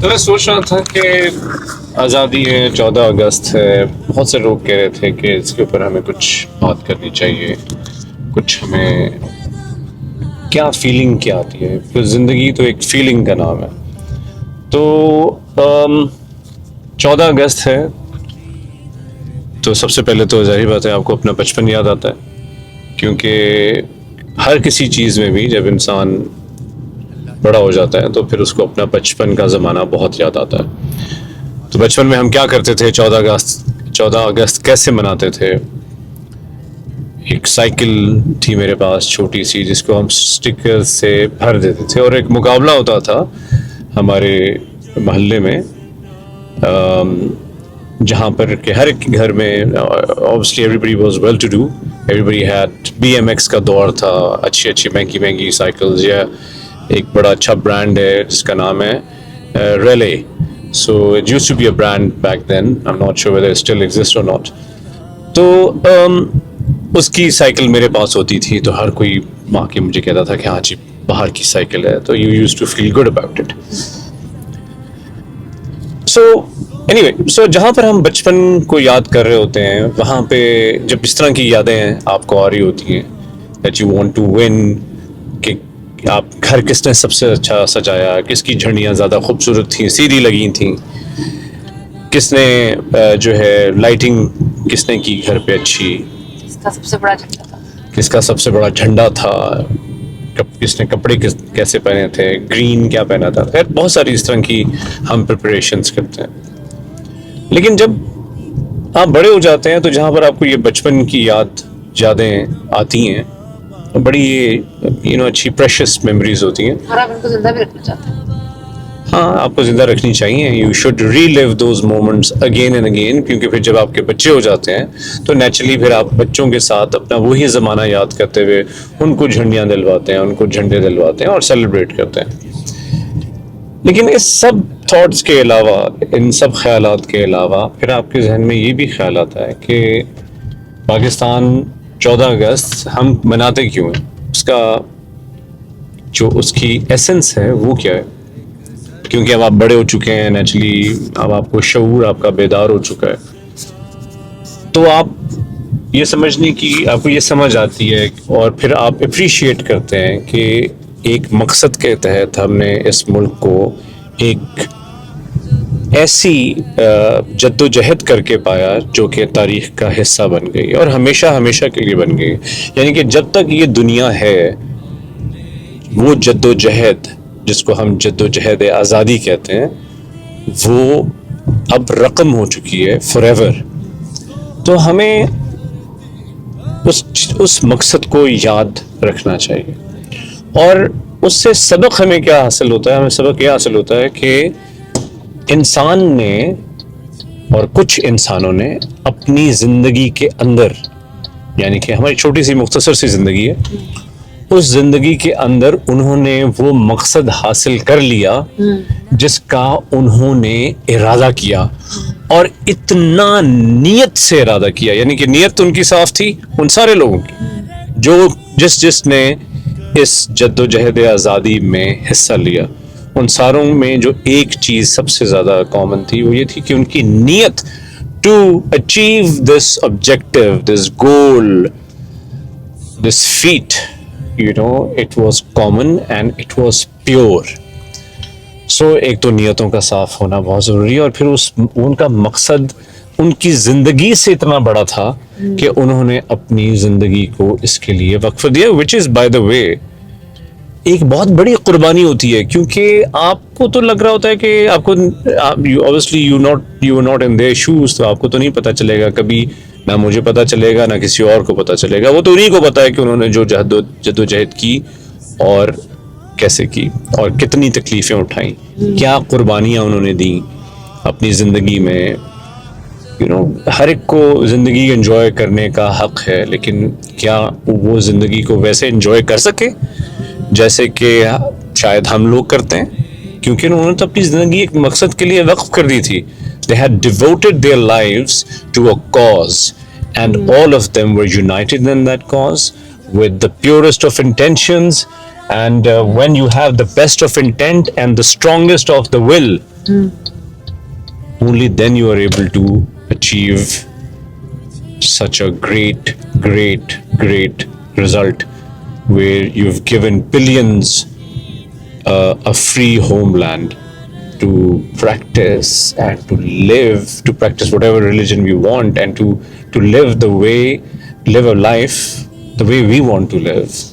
تو میں سوچ رہا تھا کہ آزادی ہے, 14 اگست ہے, بہت سے لوگ کہہ رہے تھے کہ اس کے اوپر ہمیں کچھ بات کرنی چاہیے, کچھ ہمیں کیا فیلنگ کیا آتی ہے, کیونکہ زندگی تو ایک فیلنگ کا نام ہے. تو 14 اگست ہے تو سب سے پہلے تو ظاہر بات ہے آپ کو اپنا بچپن یاد آتا ہے, کیونکہ ہر کسی چیز میں بھی جب انسان بڑا ہو جاتا ہے تو پھر اس کو اپنا بچپن کا زمانہ بہت یاد آتا ہے. تو بچپن میں ہم کیا کرتے تھے, 14 اگست کیسے مناتے تھے. ایک سائیکل تھی میرے پاس چھوٹی سی, جس کو ہم سٹیکر سے بھر دیتے تھے, اور ایک مقابلہ ہوتا تھا ہمارے محلے میں, جہاں پر کہ ہر ایک گھر میں obviously everybody was well to do, everybody had BMX کا دور تھا, اچھی اچھی مہنگی سائیکلز, یا ایک بڑا اچھا برانڈ ہے جس کا نام ہے relay. So it used to be a brand back then. I'm not sure whether it still exists or not. تو اس کی سائیکل میرے پاس ہوتی تھی, تو ہر کوئی ماں کے مجھے کہتا تھا کہ ہاں جی باہر کی سائیکل ہے, تو you used to feel good about it. So جہاں پر ہم بچپن کو یاد کر رہے ہوتے ہیں, وہاں پہ جب اس طرح کی یادیں آپ کو آ رہی ہوتی ہیں that you want to win, کہ آپ گھر کس نے سب سے اچھا سجایا, کس کی جھنڈیاں زیادہ خوبصورت تھیں, سیدھی لگی تھیں, کس نے جو ہے لائٹنگ کس نے کی گھر پہ اچھی, کس کا سب سے بڑا جھنڈا تھا, کس کا سب سے بڑا جھنڈا تھا, کس نے کپڑے کیسے پہنے تھے, گرین کیا پہنا تھا. خیر بہت ساری اس طرح کی ہم پریپریشنس کرتے ہیں. لیکن جب آپ بڑے ہو جاتے ہیں تو جہاں پر آپ کو یہ بچپن کی یادیں آتی ہیں, بڑی اچھی پریشس میموریز ہوتی ہیں, اور آپ ان کو زندہ بھی رکھنا چاہتے ہیں. ہاں آپ کو زندہ رکھنی چاہیے. You should relive those moments again and again, کیونکہ پھر جب آپ کے بچے ہو جاتے ہیں تو نیچرلی پھر آپ بچوں کے ساتھ اپنا وہی زمانہ یاد کرتے ہوئے ان کو جھنڈیاں دلواتے ہیں, ان کو جھنڈے دلواتے ہیں اور سیلیبریٹ کرتے ہیں. لیکن اس سب تھاٹس کے علاوہ, ان سب خیالات کے علاوہ, پھر آپ کے ذہن میں یہ بھی خیال آتا ہے کہ پاکستان 14 اگست ہم مناتے کیوں ہیں, اس کا جو اس کی ایسنس ہے وہ کیا ہے. کیونکہ اب آپ بڑے ہو چکے ہیں نیچرلی, اب آپ کو شعور آپ کا بیدار ہو چکا ہے, تو آپ یہ سمجھنے کی آپ کو یہ سمجھ آتی ہے, اور پھر آپ اپریشیٹ کرتے ہیں کہ ایک مقصد کے تحت ہم نے اس ملک کو ایک ایسی جد و جہد کر کے پایا جو کہ تاریخ کا حصہ بن گئی اور ہمیشہ کے لیے بن گئی. یعنی کہ جب تک یہ دنیا ہے وہ جد و جہد, جس کو ہم جد و جہد آزادی کہتے ہیں, وہ اب رقم ہو چکی ہے فار ایور. تو ہمیں اس مقصد کو یاد رکھنا چاہیے, اور اس سے سبق ہمیں کیا حاصل ہوتا ہے, ہمیں سبق یہ حاصل ہوتا ہے کہ انسان نے اور کچھ انسانوں نے اپنی زندگی کے اندر, یعنی کہ ہماری چھوٹی سی مختصر سی زندگی ہے, اس زندگی کے اندر انہوں نے وہ مقصد حاصل کر لیا جس کا انہوں نے ارادہ کیا, اور اتنا نیت سے ارادہ کیا. یعنی کہ نیت ان کی صاف تھی ان سارے لوگوں کی, جو جس نے اس جد و جہد آزادی میں حصہ لیا, ان ساروں میں جو ایک چیز سب سے زیادہ کامن تھی وہ یہ تھی کہ ان کی نیت to achieve this objective, this goal, this feat, it was common and it was pure. So ایک تو نیتوں کا صاف ہونا بہت ضروری ہے, اور پھر ان کا مقصد ان کی زندگی سے اتنا بڑا تھا کہ انہوں نے اپنی زندگی کو اس کے لیے وقف دیا, which is by the way ایک بہت بڑی قربانی ہوتی ہے. کیونکہ آپ کو تو لگ رہا ہوتا ہے کہ آپ کو obviously you are not in their shoes, تو آپ کو تو نہیں پتہ چلے گا کبھی, نہ مجھے پتہ چلے گا نہ کسی اور کو پتہ چلے گا. وہ تو انہیں کو پتہ ہے کہ انہوں نے جو جد و جہد کی اور کیسے کی اور کتنی تکلیفیں اٹھائیں, کیا قربانیاں انہوں نے دیں اپنی زندگی میں. ہر ایک کو زندگی انجوائے کرنے کا حق ہے, لیکن کیا وہ زندگی کو ویسے انجوائے کر سکے جیسے کہ شاید ہم لوگ کرتے ہیں, کیونکہ انہوں نے تو اپنی زندگی ایک مقصد کے لیے وقف کر دی تھی. They had devoted their lives to a cause, and all of them were united in that cause with the purest of intentions And when you have the best of intent and the strongest of the will, only then you are able to achieve such a great result where you've given billions a free homeland to practice and to practice whatever religion we want, and to live a life the way we want to live.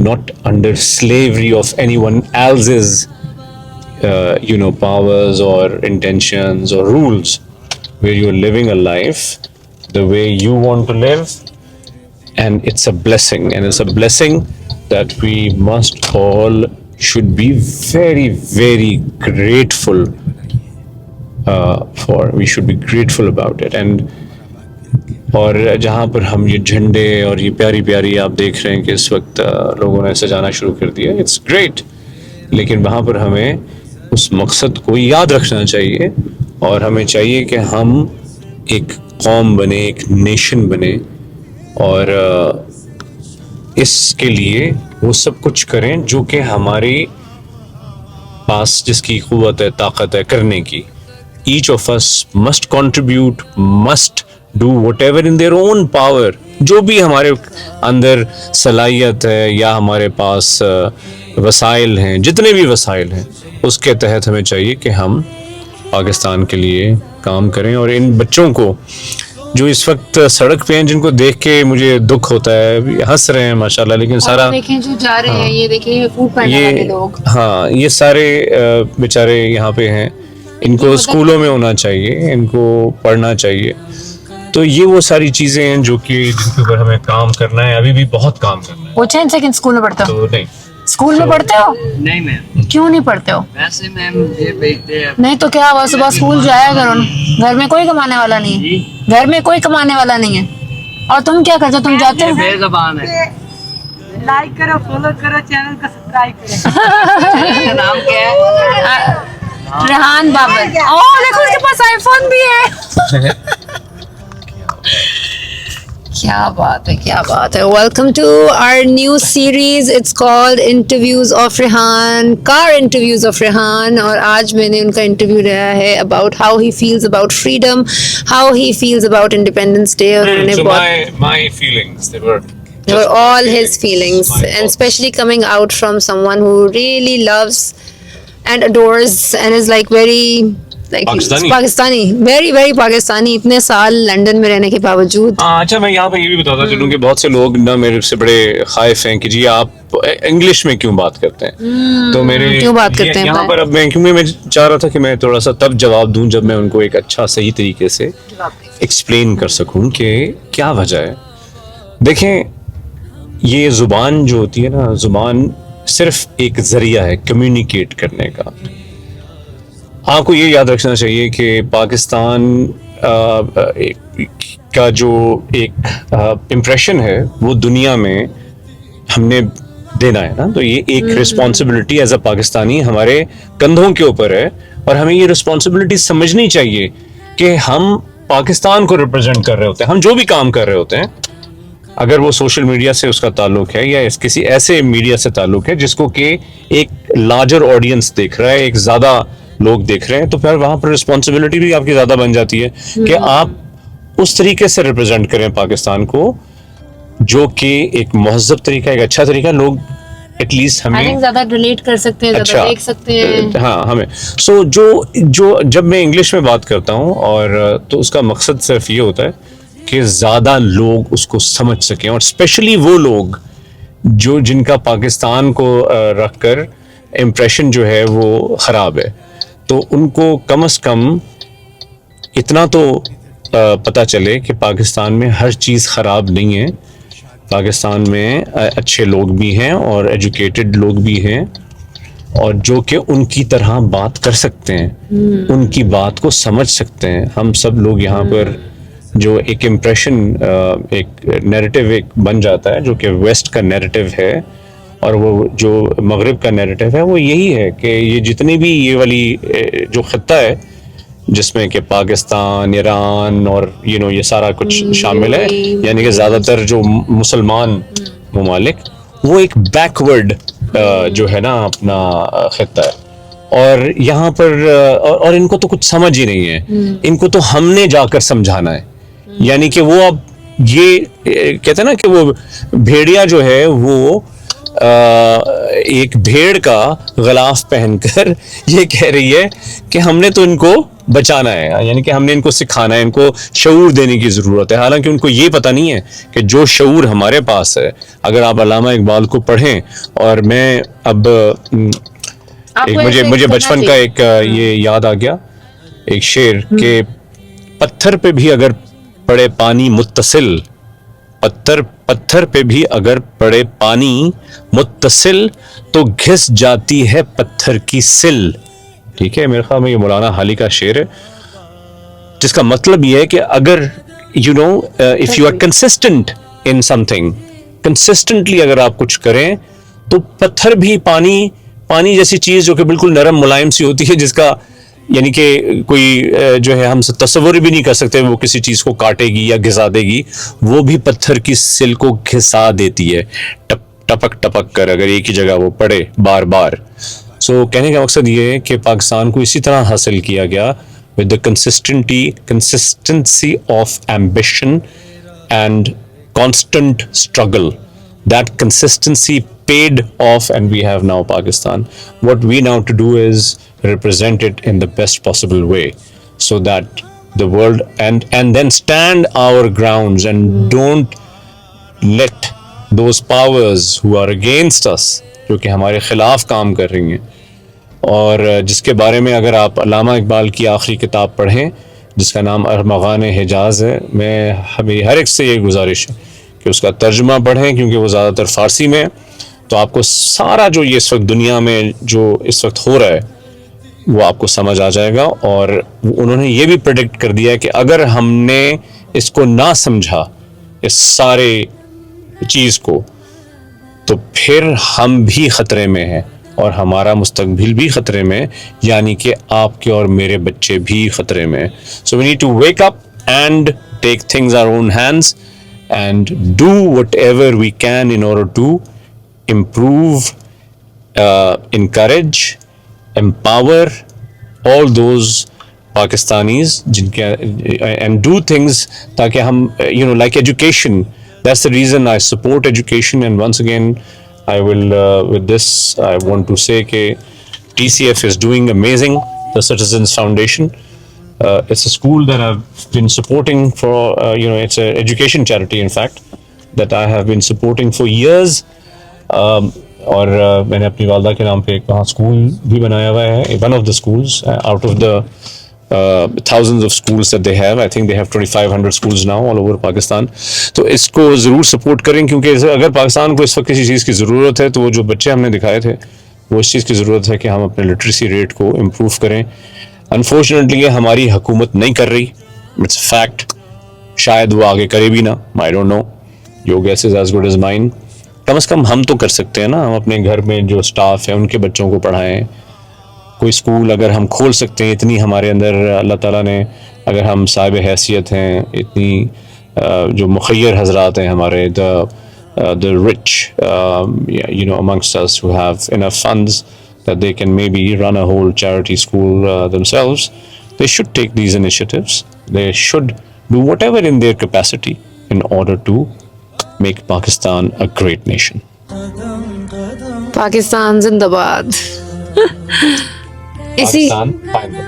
not under slavery of anyone else's powers or intentions or rules, where you're living a life the way you want to live. And it's a blessing, that we must all should be very, very grateful for. We should be grateful about it. And اور جہاں پر ہم یہ جھنڈے اور یہ پیاری پیاری آپ دیکھ رہے ہیں کہ اس وقت لوگوں نے سجانا شروع کر دیا، اٹس گریٹ، لیکن وہاں پر ہمیں اس مقصد کو یاد رکھنا چاہیے، اور ہمیں چاہیے کہ ہم ایک قوم بنے، ایک نیشن بنے، اور اس کے لیے وہ سب کچھ کریں جو کہ ہمارے پاس جس کی قوت ہے، طاقت ہے کرنے کی. Each of us must contribute, must do whatever in their own power. جو بھی ہمارے اندر صلاحیت ہے یا ہمارے پاس وسائل ہیں، جتنے بھی وسائل ہیں، اس کے تحت ہمیں چاہیے کہ ہم پاکستان کے لیے کام کریں. اور ان بچوں کو جو اس وقت سڑک پہ ہیں، جن کو دیکھ کے مجھے دکھ ہوتا ہے، ہنس رہے ہیں ماشاءاللہ، لیکن سارا دیکھیں جو جا رہے ہیں، یہ دیکھیں فوڈ پینڈا والے لوگ، ہاں یہ سارے بیچارے یہاں پہ ہیں، ان کو اسکولوں میں ہونا چاہیے، ان کو پڑھنا چاہیے. تو یہ وہ ساری چیزیں ہیں جو کہ جن کے اوپر ہمیں کام کرنا ہے، ابھی بھی بہت کام کرنا ہے. وہ 10 سیکنڈ اسکول میں پڑھتے ہو؟ تو نہیں، اسکول میں پڑھتے ہو؟ نہیں میم، کیوں نہیں پڑھتے ہو؟ ویسے میم یہ بھیجتے ہیں. نہیں تو کیا ہوا، صبح اسکول جایا کرو. گھر میں کوئی کمانے والا نہیں ہے، گھر میں کوئی کمانے والا نہیں ہے، اور تم کیا کرتے ہو؟ تم جاتے یہ ہو؟ بے زبان ہے. لائک کرو، فالو کرو، چینل کو سبسکرائب کرو. چینل کا نام کیا ہے؟ ریحان بابر. اوہ دیکھو اس کے پاس آئی فون بھی ہے. کیا بات ہے، کیا بات ہے. Welcome to our new series, it's called interviews of Rehan, car interviews of Rehan. اور آج میں نے ان کا انٹرویو رہا ہے about how he feels about freedom, how he feels about independence day. اور انہوں نے So بہت my feelings, they were They were all his feelings, and especially coming out from someone who really loves and adores and is like very like Pakistani, very very Pakistani. اتنے سال London میں رہنے کے باوجود. اچھا میں یہاں پہ یہ بھی بتاتا چلوں کہ بہت سے لوگ نا میرے سے بڑے خائف ہیں کہ جی آپ انگلش میں کیوں بات کرتے ہیں. تو میرے کیوں بات کرتے ہیں یہاں پر اب میں کیونکہ میں چاہ رہا تھا کہ میں تھوڑا سا تب جواب دوں جب میں ان کو ایک اچھا صحیح طریقے سے ایکسپلین کر سکوں کہ کیا وجہ ہے. دیکھیں یہ زبان جو ہوتی ہے نا، زبان صرف ایک ذریعہ ہے کمیونیکیٹ کرنے کا. آپ کو یہ یاد رکھنا چاہیے کہ پاکستان کا جو ایک امپریشن ہے وہ دنیا میں ہم نے دینا ہے نا. تو یہ ایک رسپانسبلٹی ایز اے پاکستانی ہمارے کندھوں کے اوپر ہے، اور ہمیں یہ رسپانسبلٹی سمجھنی چاہیے کہ ہم پاکستان کو ریپرزینٹ کر رہے ہوتے ہیں. ہم جو بھی کام کر رہے ہوتے ہیں، اگر وہ سوشل میڈیا سے اس کا تعلق ہے یا کسی ایسے میڈیا سے تعلق ہے جس کو کہ ایک لارجر آڈینس دیکھ رہا ہے، ایک زیادہ لوگ دیکھ رہے ہیں، تو پھر وہاں پر رسپانسبلٹی بھی آپ کی زیادہ بن جاتی ہے کہ آپ اس طریقے سے ریپرزینٹ کریں پاکستان کو جو کہ ایک مہذب طریقہ، ایک اچھا طریقہ. لوگ ایٹ لیسٹ ہمیں زیادہ ریلیٹ کر سکتے ہیں، زیادہ دیکھ سکتے ہیں. ہاں ہمیں سو جو جب میں انگلش میں بات کرتا ہوں اور تو اس کا مقصد صرف یہ ہوتا ہے کہ زیادہ لوگ اس کو سمجھ سکیں، اور اسپیشلی وہ لوگ جن کا پاکستان کو رکھ کر امپریشن جو ہے وہ خراب ہے، تو ان کو کم از کم اتنا تو پتہ چلے کہ پاکستان میں ہر چیز خراب نہیں ہے. پاکستان میں اچھے لوگ بھی ہیں اور ایجوکیٹڈ لوگ بھی ہیں، اور جو کہ ان کی طرح بات کر سکتے ہیں، ان کی بات کو سمجھ سکتے ہیں. ہم سب لوگ یہاں پر جو ایک امپریشن، ایک نیریٹو ایک بن جاتا ہے جو کہ ویسٹ کا نیریٹو ہے، اور وہ جو مغرب کا نیریٹو ہے وہ یہی ہے کہ یہ جتنی بھی یہ والی جو خطہ ہے جس میں کہ پاکستان، ایران اور یہ سارا کچھ شامل ہے، یعنی کہ زیادہ تر جو مسلمان ممالک، وہ ایک بیکورڈ جو ہے نا اپنا خطہ ہے. اور یہاں پر اور ان کو تو کچھ سمجھ ہی نہیں ہے، ان کو تو ہم نے جا کر سمجھانا ہے. یعنی کہ وہ اب یہ کہتے ہیں نا کہ وہ بھیڑیا جو ہے وہ ایک بھیڑ کا غلاف پہن کر یہ کہہ رہی ہے کہ ہم نے تو ان کو بچانا ہے، یعنی کہ ہم نے ان کو سکھانا ہے، ان کو شعور دینے کی ضرورت ہے. حالانکہ ان کو یہ پتہ نہیں ہے کہ جو شعور ہمارے پاس ہے، اگر آپ علامہ اقبال کو پڑھیں، اور میں اب مجھے بچپن کا ایک یہ یاد آ گیا، ایک شعر کہ پتھر پہ بھی اگر پڑے پانی متصل، پتھر پہ بھی اگر پڑے پانی متصل تو گھس جاتی ہے پتھر کی سل. ٹھیک ہے، میرے خیال میں یہ مولانا حالی کا شعر ہے، جس کا مطلب یہ ہے کہ اگر if you are consistent in something، consistently اگر آپ کچھ کریں تو پتھر بھی پانی جیسی چیز جو کہ بالکل نرم ملائم سی ہوتی ہے، جس کا یعنی کہ کوئی جو ہے ہم سے تصور بھی نہیں کر سکتے وہ کسی چیز کو کاٹے گی یا گھسا دے گی، وہ بھی پتھر کی سل کو گھسا دیتی ہے ٹپک ٹپک کر، اگر ایک ہی جگہ وہ پڑے بار بار. سو کہنے کا مقصد یہ ہے کہ پاکستان کو اسی طرح حاصل کیا گیا with the consistency of ambition and constant struggle. That consistency paid off and we have now Pakistan. What we now to do is represent it in the best possible way so that the world and then stand our grounds and don't let those powers who are against us, جو کہ ہمارے خلاف کام کر رہی ہیں. اور جس کے بارے میں اگر آپ علامہ اقبال کی آخری کتاب پڑھیں جس کا نام ارمغان حجاز ہے، میری ہر ایک سے یہ گزارش ہے کہ اس کا ترجمہ پڑھیں، کیونکہ وہ زیادہ تر فارسی میں ہے، تو آپ کو سارا جو یہ اس وقت دنیا میں جو اس وقت ہو رہا ہے وہ آپ کو سمجھ آ جائے گا. اور انہوں نے یہ بھی پریڈکٹ کر دیا کہ اگر ہم نے اس کو نہ سمجھا، اس سارے چیز کو، تو پھر ہم بھی خطرے میں ہیں اور ہمارا مستقبل بھی خطرے میں، یعنی کہ آپ کے اور میرے بچے بھی خطرے میں. So we need to wake up and take things our own hands and do whatever we can in order to improve, encourage, empower all those Pakistanis جن کے and do things تاکہ ہم like education. That's the reason I support education. And once again I will with this I want to say کہ TCF is doing amazing. The Citizens Foundation, it's a school that I've been supporting for it's an education charity in fact that I have been supporting for years. اور میں نے اپنی والدہ کے نام پہ ایک وہاں اسکول بھی بنایا ہوا ہے. One of the schools out of the thousands of schools that they have. I think they have 2500 schools now all over Pakistan. تو اس کو ضرور سپورٹ کریں، کیونکہ اگر پاکستان کو اس وقت کسی چیز کی ضرورت ہے تو وہ جو بچے ہم نے دکھائے تھے وہ اس چیز کی ضرورت ہے کہ ہم اپنے لٹریسی ریٹ کو امپروو کریں. انفارچونیٹلی یہ ہماری حکومت نہیں کر رہی، اٹس فیکٹ. شاید وہ آگے کرے بھی نہ، I don't know. Your guess is as good as mine. کم از کم ہم تو کر سکتے ہیں نا، ہم اپنے گھر میں جو اسٹاف ہے ان کے بچوں کو پڑھائیں. کوئی اسکول اگر ہم کھول سکتے ہیں، اتنی ہمارے اندر اللہ تعالیٰ نے، اگر ہم صاحب حیثیت ہیں، اتنی جو مخیر حضرات ہیں ہمارے the rich amongst us who have enough funds that they can maybe run a whole charity school themselves, they should take these initiatives. They should do whatever in their capacity in order to make Pakistan a great nation. Pakistan زندہ باد. اسی Pakistan, find the